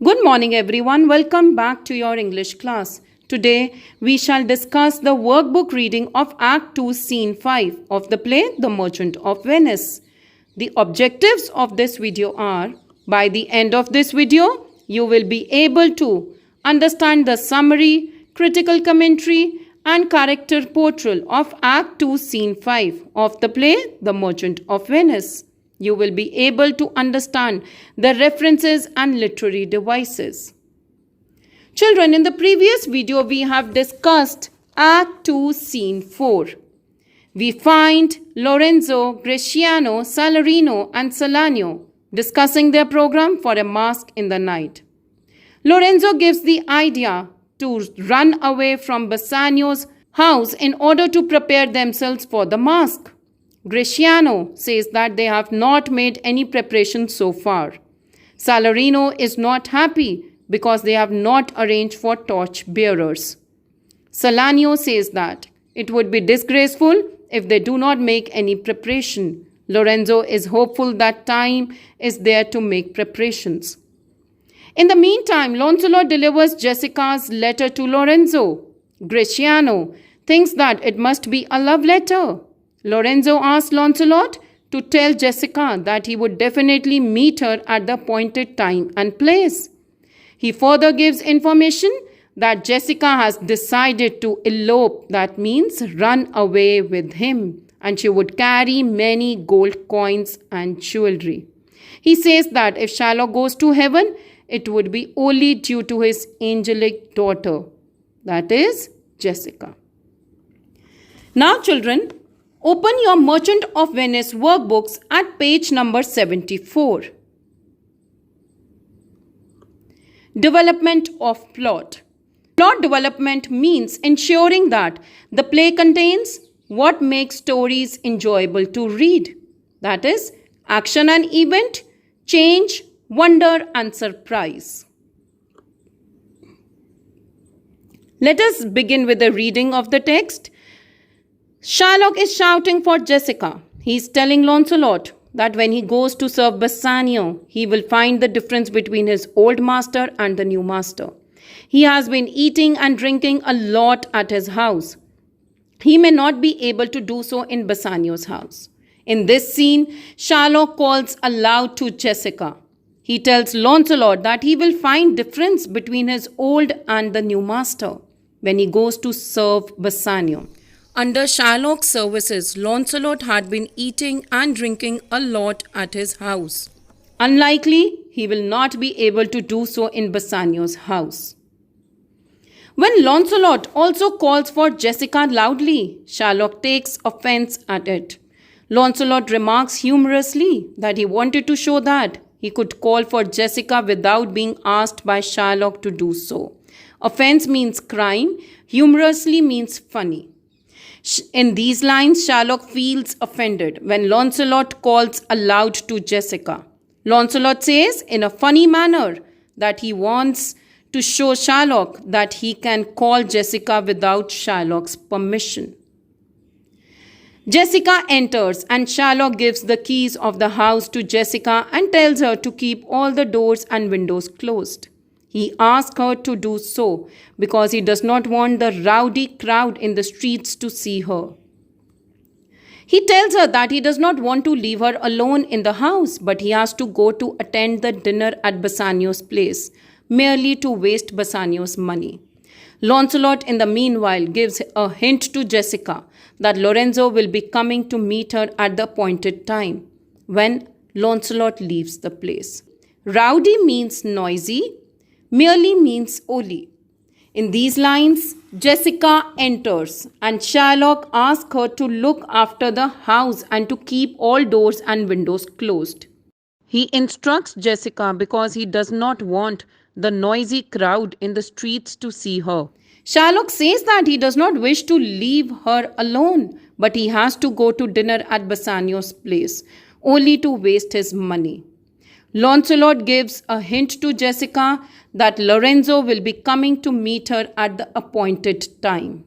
Good morning, everyone. Welcome back to your English class. Today, we shall discuss the workbook reading of Act 2, Scene 5 of the play The Merchant of Venice. The objectives of this video are, by the end of this video, you will be able to understand the summary, critical commentary, and character portrayal of Act 2, Scene 5 of the play The Merchant of Venice. You will be able to understand the references and literary devices. Children, in the previous video, we have discussed Act 2, Scene 4. We find Lorenzo, Greciano, Salarino, and Salanio discussing their program for a masque in the night. Lorenzo gives the idea to run away from Bassanio's house in order to prepare themselves for the masque. Greciano says that they have not made any preparation so far. Salarino is not happy because they have not arranged for torch bearers. Salanio says that it would be disgraceful if they do not make any preparation. Lorenzo is hopeful that time is there to make preparations. In the meantime, Launcelot delivers Jessica's letter to Lorenzo. Greciano thinks that it must be a love letter. Lorenzo asks Launcelot to tell Jessica that he would definitely meet her at the appointed time and place. He further gives information that Jessica has decided to elope, that means run away with him, and she would carry many gold coins and jewelry. He says that if Shylock goes to heaven, it would be only due to his angelic daughter, that is Jessica. Now, children, open your Merchant of Venice workbooks at page number 74. Development of plot. Plot development means ensuring that the play contains what makes stories enjoyable to read. That is, action and event, change, wonder and surprise. Let us begin with the reading of the text. Shylock is shouting for Jessica. He is telling Launcelot that when he goes to serve Bassanio, he will find the difference between his old master and the new master. He has been eating and drinking a lot at his house. He may not be able to do so in Bassanio's house. In this scene, Shylock calls aloud to Jessica. He tells Launcelot that he will find difference between his old and the new master when he goes to serve Bassanio. Under Shylock's services, Launcelot had been eating and drinking a lot at his house. Unlikely, he will not be able to do so in Bassanio's house. When Launcelot also calls for Jessica loudly, Shylock takes offense at it. Launcelot remarks humorously that he wanted to show that he could call for Jessica without being asked by Shylock to do so. Offense means crime, humorously means funny. In these lines, Shylock feels offended when Launcelot calls aloud to Jessica. Launcelot says in a funny manner that he wants to show Shylock that he can call Jessica without Shylock's permission. Jessica enters and Shylock gives the keys of the house to Jessica and tells her to keep all the doors and windows closed. He asks her to do so because he does not want the rowdy crowd in the streets to see her. He tells her that he does not want to leave her alone in the house, but he has to go to attend the dinner at Bassanio's place, merely to waste Bassanio's money. Launcelot, in the meanwhile, gives a hint to Jessica that Lorenzo will be coming to meet her at the appointed time when Launcelot leaves the place. Rowdy means noisy. Merely means only. In these lines, Jessica enters and Shylock asks her to look after the house and to keep all doors and windows closed. He instructs Jessica because he does not want the noisy crowd in the streets to see her. Shylock says that he does not wish to leave her alone, but he has to go to dinner at Bassanio's place, only to waste his money. Launcelot gives a hint to Jessica that Lorenzo will be coming to meet her at the appointed time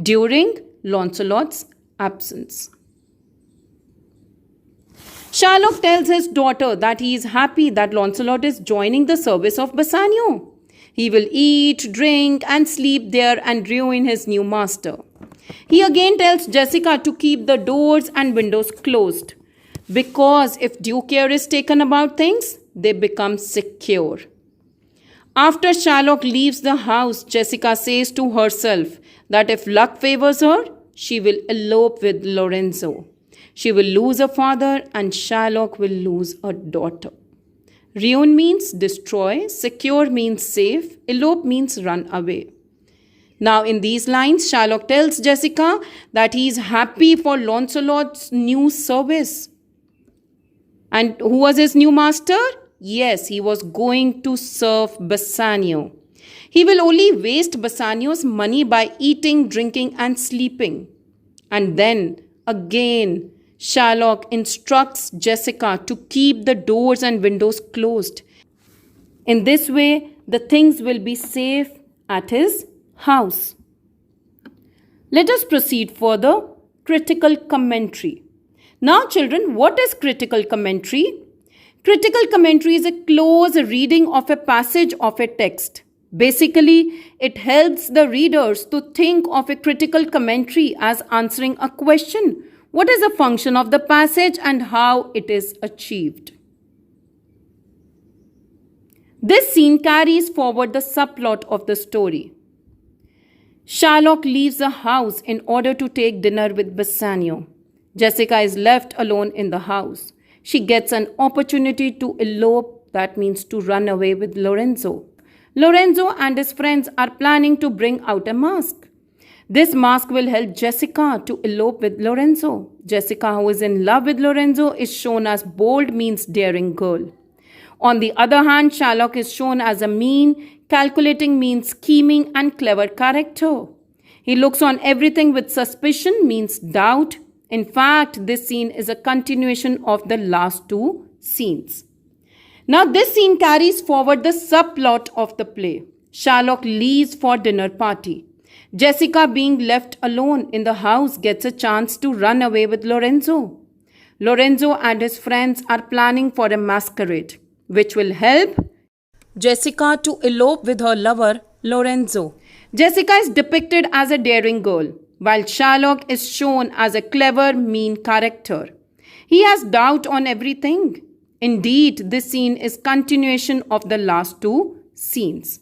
during Launcelot's absence. Sherlock tells his daughter that he is happy that Lancelot is joining the service of Bassanio. He will eat, drink, and sleep there and ruin his new master. He again tells Jessica to keep the doors and windows closed, because if due care is taken about things, they become secure. After Sherlock leaves the house, Jessica says to herself that if luck favors her, she will elope with Lorenzo. She will lose a father and Sherlock will lose a daughter. Ruin means destroy, secure means safe, elope means run away. Now in these lines, Sherlock tells Jessica that he is happy for Lancelot's new service. And who was his new master? Yes, he was going to serve Bassanio. He will only waste Bassanio's money by eating, drinking and sleeping. And then again, Sherlock instructs Jessica to keep the doors and windows closed. In this way, the things will be safe at his house. Let us proceed further. Critical commentary. Now children, what is critical commentary? Critical commentary is a close reading of a passage of a text. Basically, it helps the readers to think of a critical commentary as answering a question. What is the function of the passage and how it is achieved? This scene carries forward the subplot of the story. Sherlock leaves the house in order to take dinner with Bassanio. Jessica is left alone in the house. She gets an opportunity to elope, that means to run away with Lorenzo. Lorenzo and his friends are planning to bring out a mask. This mask will help Jessica to elope with Lorenzo. Jessica, who is in love with Lorenzo, is shown as bold, means daring girl. On the other hand, Sherlock is shown as a mean, calculating, means scheming and clever character. He looks on everything with suspicion, means doubt. In fact, this scene is a continuation of the last two scenes. Now, this scene carries forward the subplot of the play. Sherlock leaves for dinner party. Jessica, being left alone in the house, gets a chance to run away with Lorenzo. Lorenzo and his friends are planning for a masquerade, which will help Jessica to elope with her lover, Lorenzo. Jessica is depicted as a daring girl, while Sherlock is shown as a clever, mean character. He has doubt on everything. Indeed, this scene is continuation of the last two scenes.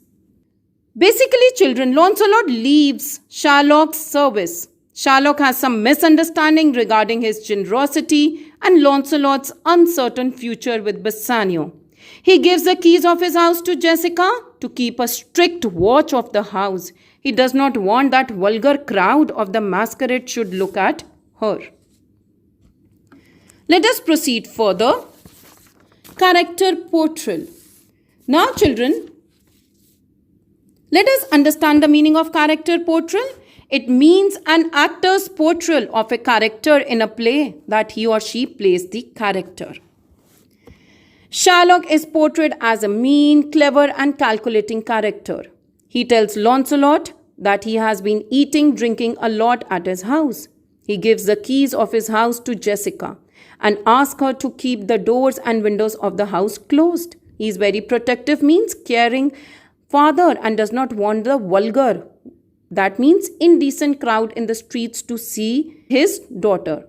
Basically, children, Lancelot leaves Sherlock's service. Sherlock has some misunderstanding regarding his generosity and Lancelot's uncertain future with Bassanio. He gives the keys of his house to Jessica to keep a strict watch of the house. He does not want that vulgar crowd of the masquerade should look at her. Let us proceed further. Character portrayal. Now children, let us understand the meaning of character portrayal. It means an actor's portrayal of a character in a play, that he or she plays the character. Sherlock is portrayed as a mean, clever and calculating character. He tells Lancelot that he has been eating, drinking a lot at his house. He gives the keys of his house to Jessica and asks her to keep the doors and windows of the house closed. He is very protective, means caring father, and does not want the vulgar, that means indecent crowd in the streets to see his daughter.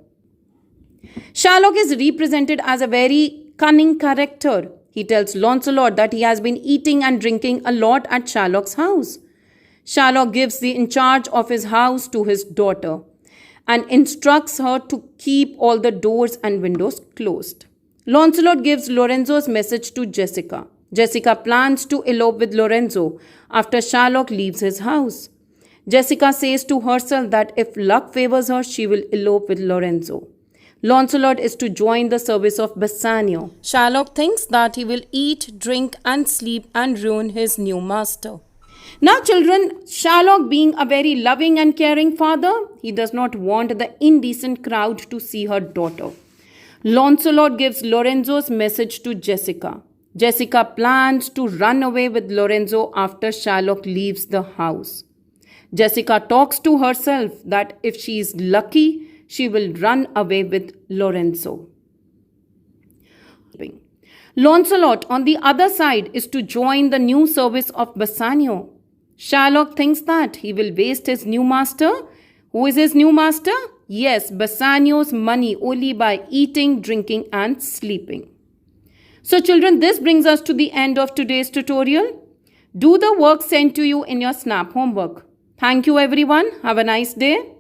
Sherlock is represented as a very cunning character. He tells Lancelot that he has been eating and drinking a lot at Sherlock's house. Sherlock gives the in charge of his house to his daughter and instructs her to keep all the doors and windows closed. Lancelot gives Lorenzo's message to Jessica. Jessica plans to elope with Lorenzo after Sherlock leaves his house. Jessica says to herself that if luck favors her, she will elope with Lorenzo. Lancelot is to join the service of Bassanio. Sherlock thinks that he will eat, drink and sleep and ruin his new master. Now children, Sherlock being a very loving and caring father, he does not want the indecent crowd to see her daughter. Lancelot gives Lorenzo's message to Jessica. Jessica plans to run away with Lorenzo after Sherlock leaves the house. Jessica talks to herself that if she is lucky, she will run away with Lorenzo. Launcelot, on the other side, is to join the new service of Bassanio. Sherlock thinks that he will waste his new master. Who is his new master? Yes, Bassanio's money only by eating, drinking, and sleeping. So children, this brings us to the end of today's tutorial. Do the work sent to you in your SNAP homework. Thank you everyone. Have a nice day.